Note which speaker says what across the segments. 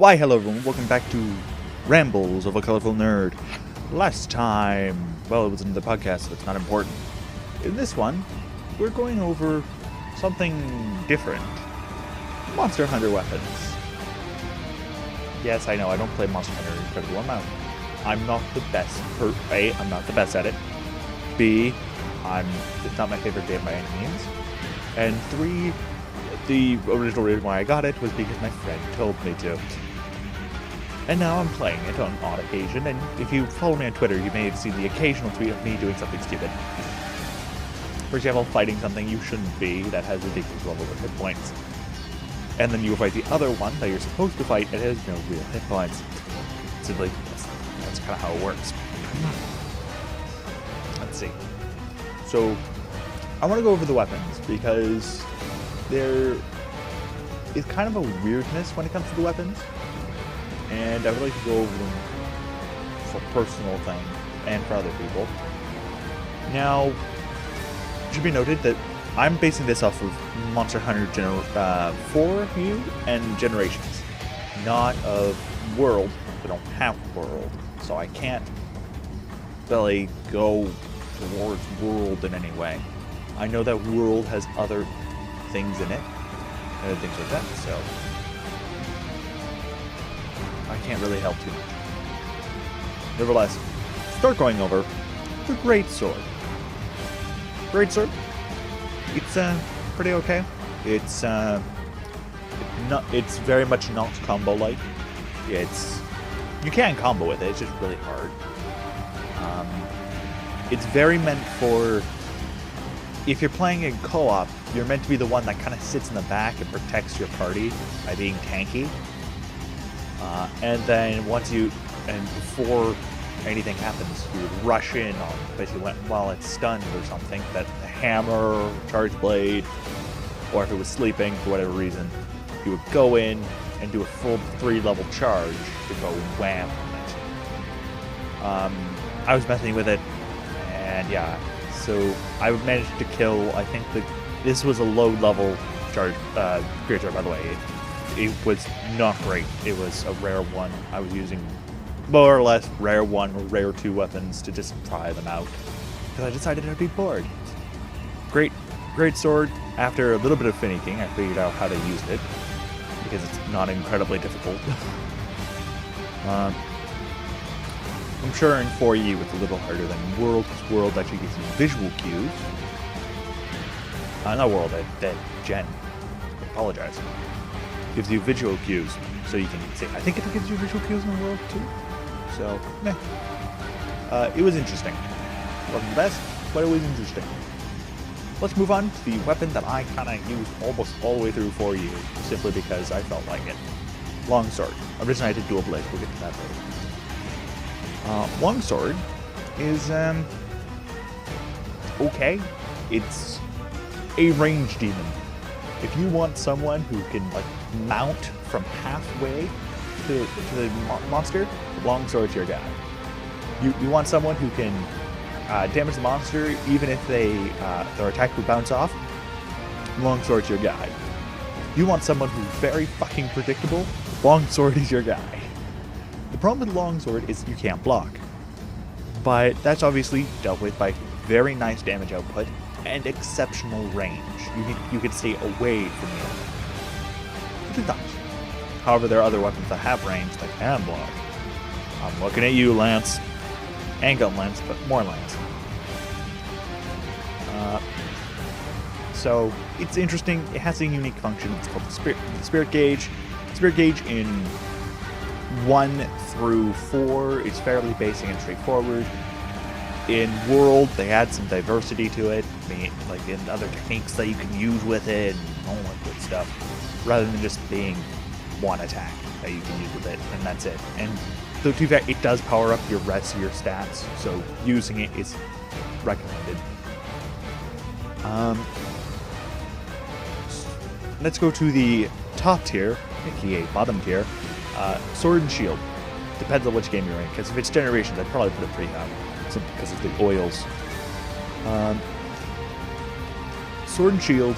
Speaker 1: Why, hello everyone, welcome back to Rambles of a Colourful Nerd. Last time, well, it was in the podcast, so it's not important. In this one, we're going over something different. Monster Hunter weapons. Yes, I know, I don't play Monster Hunter an incredible amount. I'm not the best, A, I'm not the best at it. B, it's not my favorite game by any means. And 3, the original reason why I got it was because my friend told me to. And now I'm playing it on odd occasion, and if you follow me on Twitter, you may have seen the occasional tweet of me doing something stupid. For example, fighting something you shouldn't be that has ridiculous level of hit points. And then you fight the other one that you're supposed to fight and it has no real hit points. Simply, that's kind of how it works. Let's see. So, I want to go over the weapons, because there is kind of a weirdness when it comes to the weapons. And I would like to go over them for personal thing and for other people. Now, it should be noted that I'm basing this off of Monster Hunter 4U and Generations, not of World. I don't have World, so I can't really go towards World in any way. I know that World has other things in it, and things like that, so I can't really help too much. Nevertheless, start going over the Great Sword. Great Sword, it's pretty okay. It's very much not combo-like. You can combo with it. It's just really hard. It's very meant for, if you're playing in co-op, you're meant to be the one that kind of sits in the back and protects your party by being tanky. And then before anything happens, you would rush in on, basically while it's stunned or something, that the hammer, charge blade, or if it was sleeping for whatever reason, you would go in and do a full 3-level charge to go wham on it. I was messing with it, and yeah, so I managed to kill, I think this was a low-level charge, great charge, by the way. It was not great. It was a rare one. I was using more or less rare 1 or rare 2 weapons to just try them out, because I decided I'd be bored. Great sword. After a little bit of finicking, I figured out how to use it, because it's not incredibly difficult. I'm sure in 4U it's a little harder than World, because World actually gives you visual cues. Not World, that Gen. I apologize. Gives you visual cues, so you can see. I think it gives you visual cues in the World too. So, meh. It was interesting. Wasn't the best, but it was interesting. Let's move on to the weapon that I kind of used almost all the way through 4U, simply because I felt like it. Longsword. Originally I did dual blade. We'll get to that later. Longsword is okay. It's a range demon. If you want someone who can mount from halfway to the monster, Longsword's your guy. You want someone who can damage the monster even if their attack would bounce off, Longsword's your guy. You want someone who's very fucking predictable, Longsword is your guy. The problem with Longsword is you can't block, but that's obviously dealt with by very nice damage output and exceptional range. You can stay away from the enemy, which is nice. However, there are other weapons that have range that can block. I'm looking at you, Lance. Handgun Lance, but more Lance. So it's interesting. It has a unique function. It's called the Spirit Gauge. Spirit Gauge in 1 through 4 is fairly basic and straightforward. In World, they add some diversity to it, like in other techniques that you can use with it, and all that good stuff, rather than just being one attack that you can use with it, and that's it. And so to that, it does power up your rest of your stats, so using it is recommended. Let's go to the top tier, aka bottom tier, Sword and Shield. Depends on which game you're in, because if it's Generations, I'd probably put it pretty high, because of the oils. Sword and Shield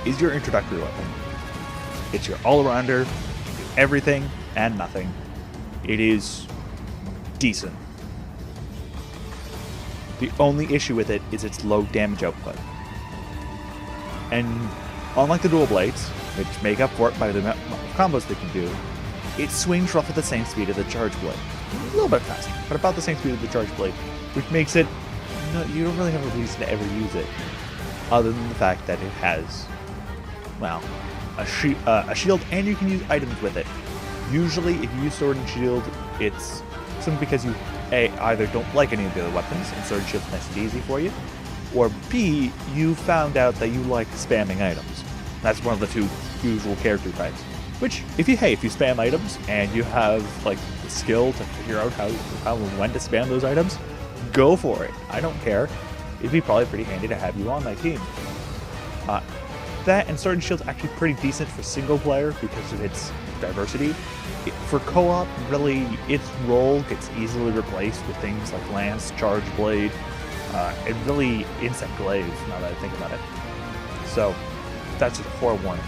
Speaker 1: is your introductory weapon. It's your all-arounder, you can do everything, and nothing. It is decent. The only issue with it is its low damage output. And unlike the dual blades, which make up for it by the amount of combos they can do, it swings roughly the same speed as the charge blade. A little bit faster, but about the same speed as the charge blade, which makes it, you don't really have a reason to ever use it, other than the fact that it has, well, a shield, and you can use items with it. Usually, if you use Sword and Shield, it's simply because you either don't like any of the other weapons, and Sword and Shield's nice and easy for you, or B, you found out that you like spamming items. That's one of the two usual character types. Which, if you spam items and you have like the skill to figure out how and when to spam those items, go for it. I don't care. It'd be probably pretty handy to have you on my team. That and Sword and Shield's actually pretty decent for single player because of its diversity. For co-op, really, its role gets easily replaced with things like Lance, Charge Blade, and really Insect Glaive, now that I think about it. So, that's just a forewarning.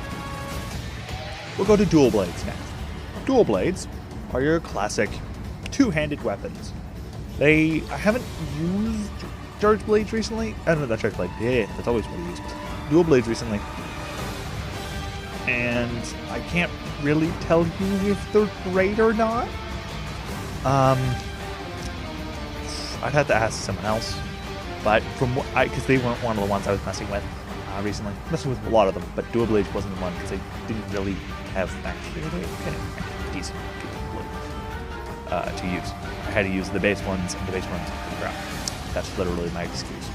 Speaker 1: We'll go to dual blades next. Dual blades are your classic two-handed weapons. I haven't used Charge Blades recently. I don't know, not Charge Blade. Yeah, that's always what I use. Dual blades recently. And I can't really tell you if they're great or not. I'd have to ask someone else. But because they weren't one of the ones I was messing with recently. Messing with a lot of them, but dual blades wasn't the one because they didn't really have actually decent dual blades to use. I had to use the base ones, and the base ones were crap. That's literally my excuse.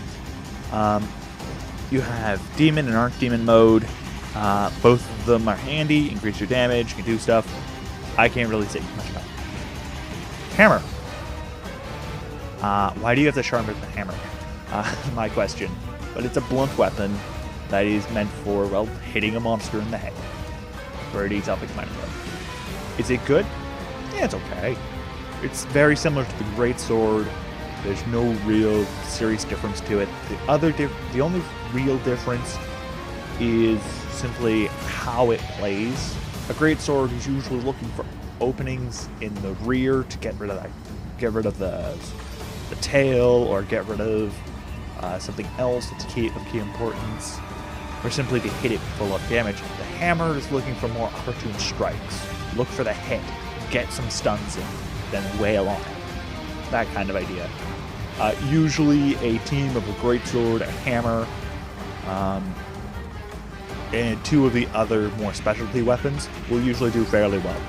Speaker 1: You have Demon and Archdemon mode. Both of them are handy, increase your damage, you can do stuff. I can't really say much about it. Hammer. Why do you have to sharpen the hammer? My question. But it's a blunt weapon that is meant for, well, hitting a monster in the head. Pretty self-explanatory. Is it good? Yeah, it's okay. It's very similar to the Greatsword. There's no real serious difference to it. The only real difference is simply how it plays. A Greatsword is usually looking for openings in the rear to get rid of the tail, or get rid of something else that's of key importance, or simply to hit it full of damage. The hammer is looking for more opportune strikes. Look for the hit, get some stuns in, then wail on it. That kind of idea. Usually a team of a Greatsword, a hammer, and two of the other more specialty weapons will usually do fairly well.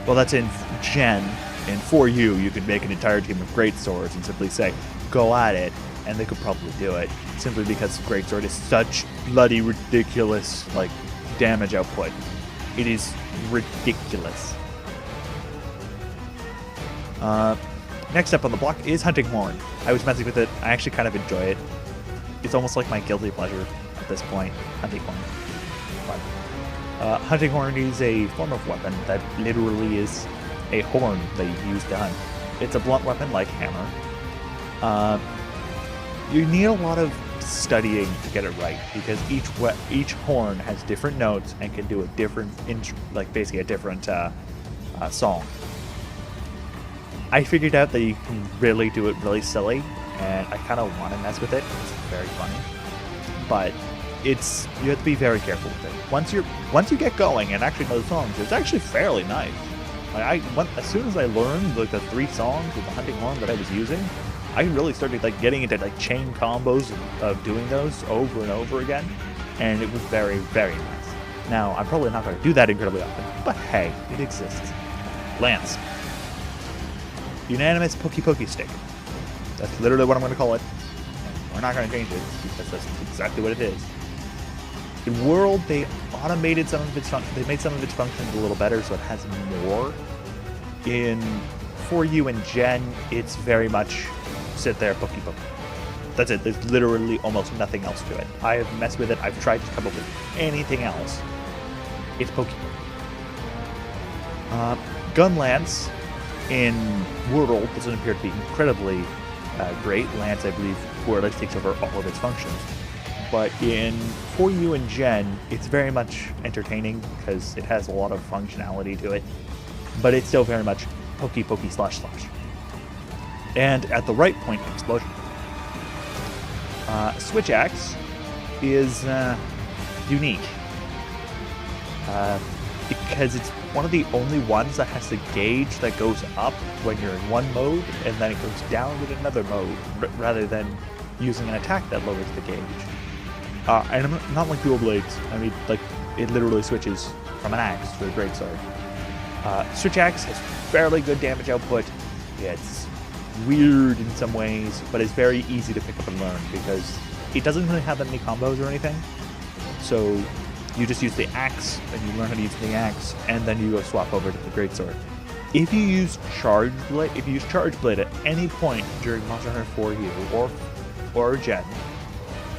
Speaker 1: Well, that's in Gen. And for you could make an entire team of Greatswords and simply say, go at it, and they could probably do it, simply because Greatsword is such bloody ridiculous, like, damage output. It is ridiculous. Next up on the block is Hunting Horn. I was messing with it. I actually kind of enjoy it. It's almost like my guilty pleasure at this point, Hunting Horn. But, Hunting Horn is a form of weapon that literally is a horn that you use to hunt. It's a blunt weapon like hammer. You need a lot of studying to get it right, because each horn has different notes and can do a different, basically a different song. I figured out that you can really do it really silly, and I kind of want to mess with it. It's very funny, but you have to be very careful with it. Once you get going and actually know the songs, it's actually fairly nice. As soon as I learned the 3 songs with the Hunting Horn that I was using, I really started getting into chain combos of doing those over and over again, and it was very, very nice. Now, I'm probably not going to do that incredibly often, but hey, it exists. Lance. Unanimous Pokey Stick. That's literally what I'm going to call it. We're not going to change it, because that's exactly what it is. In World, they automated some of its functions. They made some of its functions a little better, so it has more. For you and Gen, it's very much sit there, pokey. That's it. There's literally almost nothing else to it. I have messed with it. I've tried to come up with anything else. It's pokey. Gun Lance in World doesn't appear to be incredibly great. Lance, I believe, more or less takes over all of its functions. but for you and Gen, it's very much entertaining because it has a lot of functionality to it, but it's still very much pokey pokey slash slash. And at the right point, explosion. Switch Axe is unique because it's one of the only ones that has the gauge that goes up when you're in one mode, and then it goes down in another mode, rather than using an attack that lowers the gauge. And not like dual blades. I mean, like, it literally switches from an axe to a greatsword. Switch Axe has fairly good damage output. It's weird in some ways, but it's very easy to pick up and learn because it doesn't really have that many combos or anything. So you just use the axe, and you learn how to use the axe, and then you go swap over to the greatsword. If you use Charge Blade at any point during Monster Hunter 4U or Gen,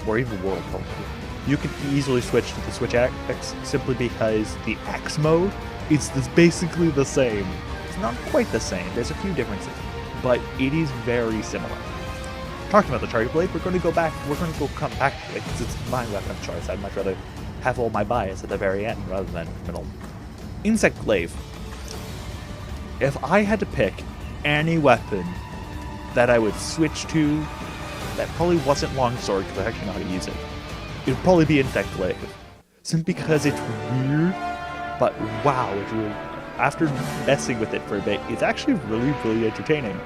Speaker 1: or even World probably, you can easily switch to the Switch Axe simply because the axe mode is basically the same. It's not quite the same. There's a few differences, but it is very similar. Talking about the Charge Blade, we're going to come back to it because it's my weapon choice. I'd much rather have all my bias at the very end rather than middle. Insect Glaive. If I had to pick any weapon that I would switch to that probably wasn't Longsword because I actually know how to use it, it would probably be Insect Glaive. Simply because it's weird, but wow, it's really, after messing with it for a bit, it's actually really, really entertaining.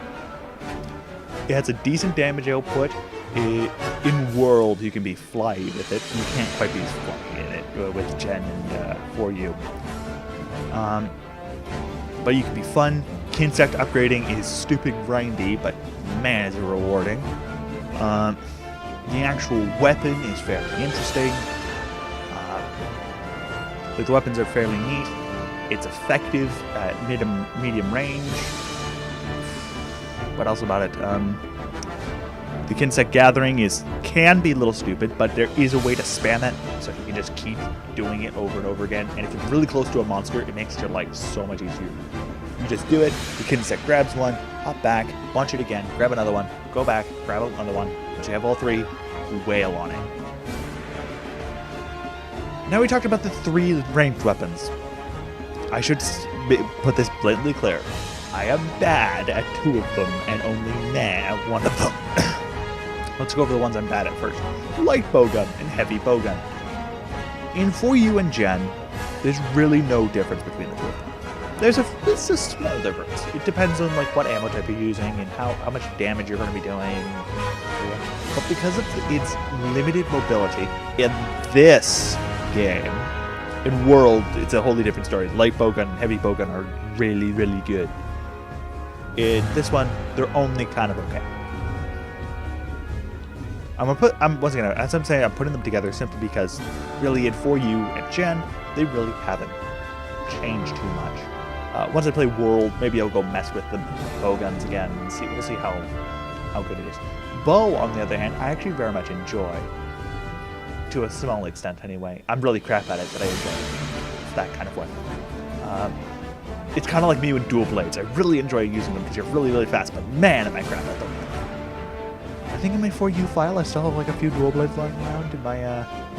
Speaker 1: It has a decent damage output. In World, you can be flyy with it. You can't quite be flyy in it with Gen and 4U. But you can be fun. Kinsect upgrading is stupid grindy, but man, is it rewarding. The actual weapon is fairly interesting. The weapons are fairly neat. It's effective at medium range. What else about it? The Kinsect Gathering can be a little stupid, but there is a way to spam it, so you can just keep doing it over and over again. And if you're really close to a monster, it makes your life so much easier. You just do it, the Kinsect grabs one, hop back, launch it again, grab another one, go back, grab another one. Once you have all three, wail on it. Now we talked about the 3 ranged weapons. I should put this blatantly clear. I am bad at 2 of them and only meh at 1 of them. Let's go over the ones I'm bad at first. Light Bowgun and Heavy Bowgun. In 4U and Gen, there's really no difference between the 2 of them. There's a small difference. It depends on like what ammo type you're using and how much damage you're going to be doing. But because of its limited mobility in this game, in World, it's a wholly different story. Light Bowgun and Heavy Bowgun are really, really good. In this one, they're only kind of okay. As I'm saying, I'm putting them together simply because really in 4U and Gen, they really haven't changed too much. Once I play World, maybe I'll go mess with the bowguns again and see. We'll see how good it is. Bow, on the other hand, I actually very much enjoy. To a small extent, anyway. I'm really crap at it, but I enjoy that kind of weapon. It's kind of like me with dual blades. I really enjoy using them because you're really, really fast, but man, am I crap at them. I think in my 4U file, I still have like a few dual blades lying around in my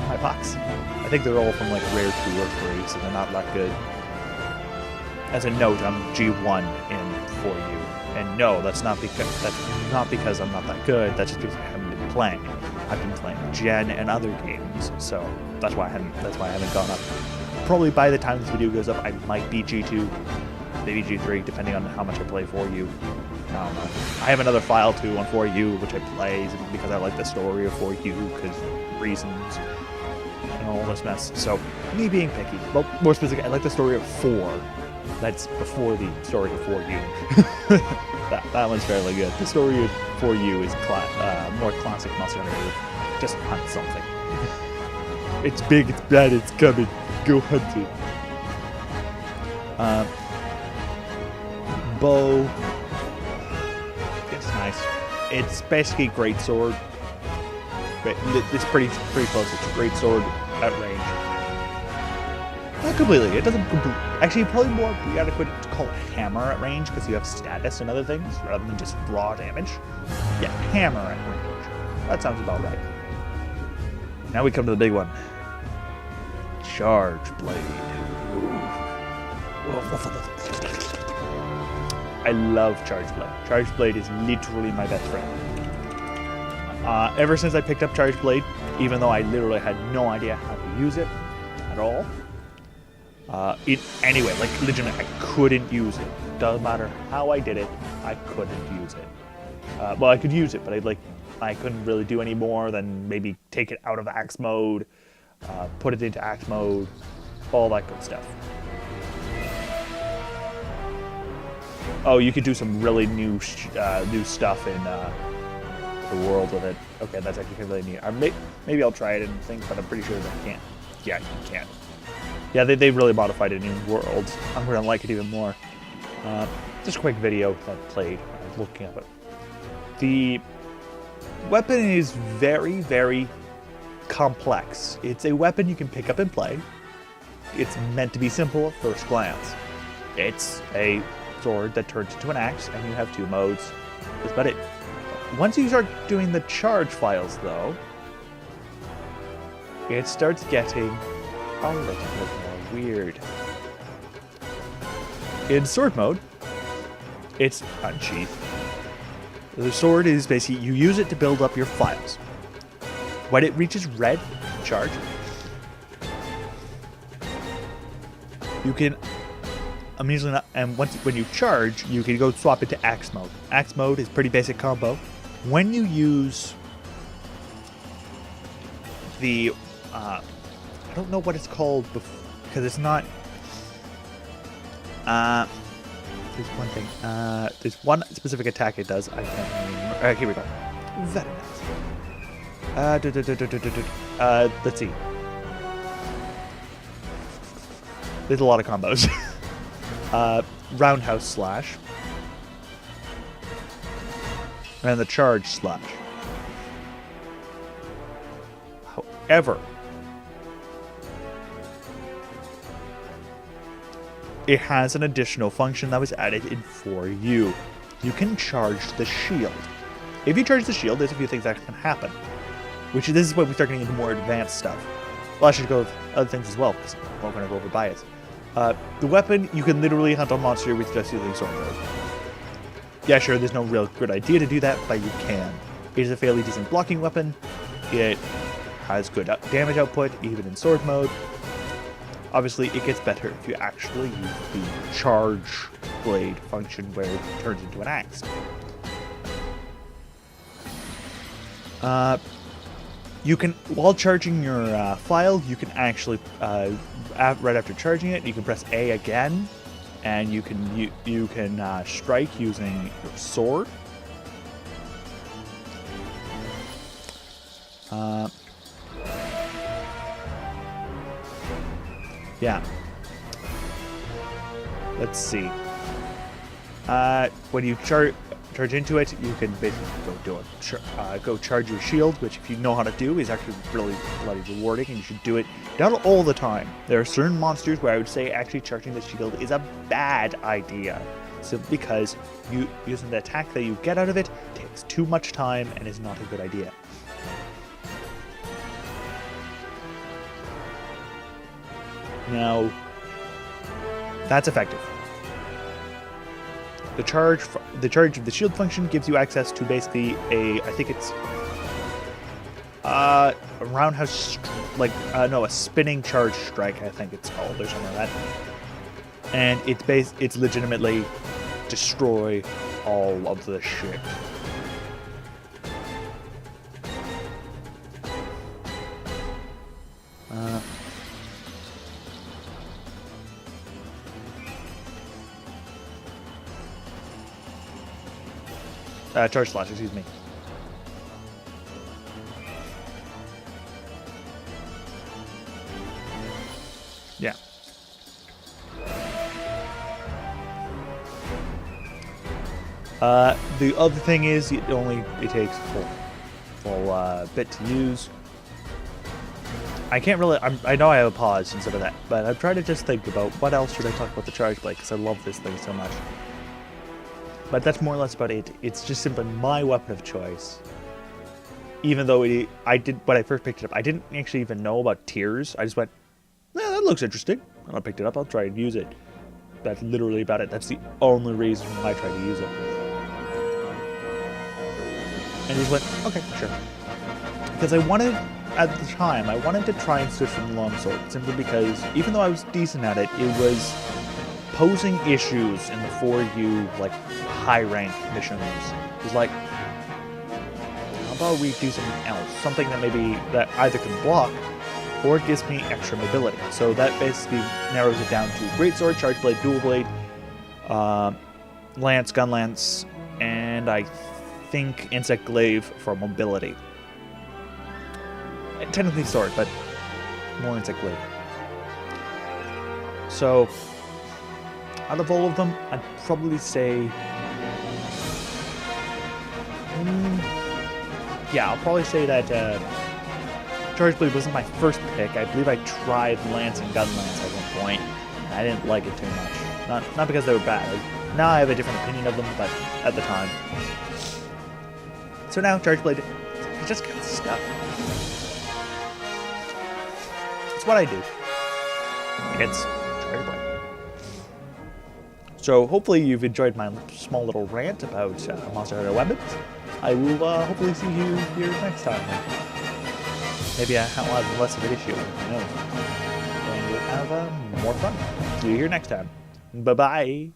Speaker 1: my box. I think they're all from like rare 2 or 3, so they're not that good. As a note, I'm G1 in 4U, and no, that's not because I'm not that good. That's just because I haven't been playing. I've been playing Gen and other games, so that's why I haven't gone up. Probably by the time this video goes up, I might be G2, maybe G3, depending on how much I play 4U. I have another file too on 4U, which I play because I like the story of 4U, because reasons and all this mess. So, me being picky, well, more specific, I like the story of 4. That's before the story of 4U. that one's fairly good. The story of 4U is more classic Monster Hunter. Just hunt something. It's big, it's bad, it's coming. Go hunt it. Bow. It's nice. It's basically greatsword. It's pretty close. It's a greatsword at range. Not completely. It doesn't completely. Actually, probably more adequate to call it hammer at range because you have status and other things rather than just raw damage. Yeah, hammer at range. That sounds about right. Now we come to the big one. Charge Blade. I love Charge Blade. Charge Blade is literally my best friend. Ever since I picked up Charge Blade, even though I literally had no idea how to use it at all, in any way, like legitimately, I couldn't use it. Doesn't matter how I did it, I couldn't use it. Well, I could use it, but I couldn't really do any more than maybe take it out of axe mode, put it into axe mode, all that good stuff. Oh, you could do some really new stuff in the world with it. Okay, that's actually really neat. Maybe I'll try it and think, but I'm pretty sure that I can't. Yeah, you can't. Yeah, they really modified it in Worlds. I'm going to like it even more. Just a quick video that I played. I was looking at it. The weapon is very, very complex. It's a weapon you can pick up and play. It's meant to be simple at first glance. It's a sword that turns into an axe, and you have 2 modes. That's about it. Once you start doing the charge files, though, it starts getting a little bit more weird. In sword mode, it's unsheath. The sword is basically, you use it to build up your files. When it reaches red, charge, you can immediately not, and when you charge, you can go swap into axe mode. Axe mode is pretty basic combo. When you use the, I don't know what it's called because it's not. There's one thing. There's one specific attack it does. I can't remember. Here we go. Very nice. Let's see. There's a lot of combos. Roundhouse slash. And the charge slash. However, it has an additional function that was added in for you. You can charge the shield. If you charge the shield, there's a few things that can happen. This is when we start getting into more advanced stuff. Well, I should go with other things as well, because we're going to go over bias. The weapon, you can literally hunt a monster with just using sword mode. Yeah, sure, there's no real good idea to do that, but you can. It is a fairly decent blocking weapon. It has good damage output, even in sword mode. Obviously, it gets better if you actually use the charge blade function where it turns into an axe. You can, while charging your file, you can actually, right after charging it, you can press A again, and you can strike using your sword. Yeah. Let's see. When you charge into it, you can basically go charge your shield, which if you know how to do is actually really bloody rewarding, and you should do it not all the time. There are certain monsters where I would say actually charging the shield is a bad idea, simply because using the attack that you get out of it takes too much time and is not a good idea. Now, that's effective. The charge of the shield function gives you access to basically I think it's a roundhouse, a spinning charge strike, I think it's called, or something like that. And it's legitimately destroy all of the shit. Charge slash, excuse me. Yeah. The other thing is it takes a full bit to use. I can't really. I know I have a pause instead of that, but I'm trying to just think about what else should I talk about the charge blade, because I love this thing so much. But that's more or less about it. It's just simply my weapon of choice. even though I did when I first picked it up, I didn't actually even know about tiers. I just went, yeah, that looks interesting. And I picked it up. I'll try and use it. That's literally about it. That's the only reason I tried to use it. And just went, okay, sure. Because I wanted, at the time, I wanted to try and switch from longsword, simply because even though I was decent at it, it was posing issues in the 4U, like, high-rank missions. It was like, how about we do something else? Something that maybe, that either can block, or gives me extra mobility. So that basically narrows it down to Greatsword, Charge Blade, Dual Blade, Lance, Gun Lance, and I think Insect Glaive for mobility. And technically Sword, but more Insect Glaive. So, out of all of them, I'd probably say... yeah, I'll probably say that Charge Blade wasn't my first pick. I believe I tried Lance and Gun Lance at one point, and I didn't like it too much. Not because they were bad. Now I have a different opinion of them, but at the time. So now Charge Blade is just kind of stuck. It's what I do. It's Charge Blade. So hopefully you've enjoyed my small little rant about Monster Hunter weapons. I will hopefully see you here next time. Maybe I'll have less of an issue. Who knows? And we'll have more fun. See you here next time. Bye-bye.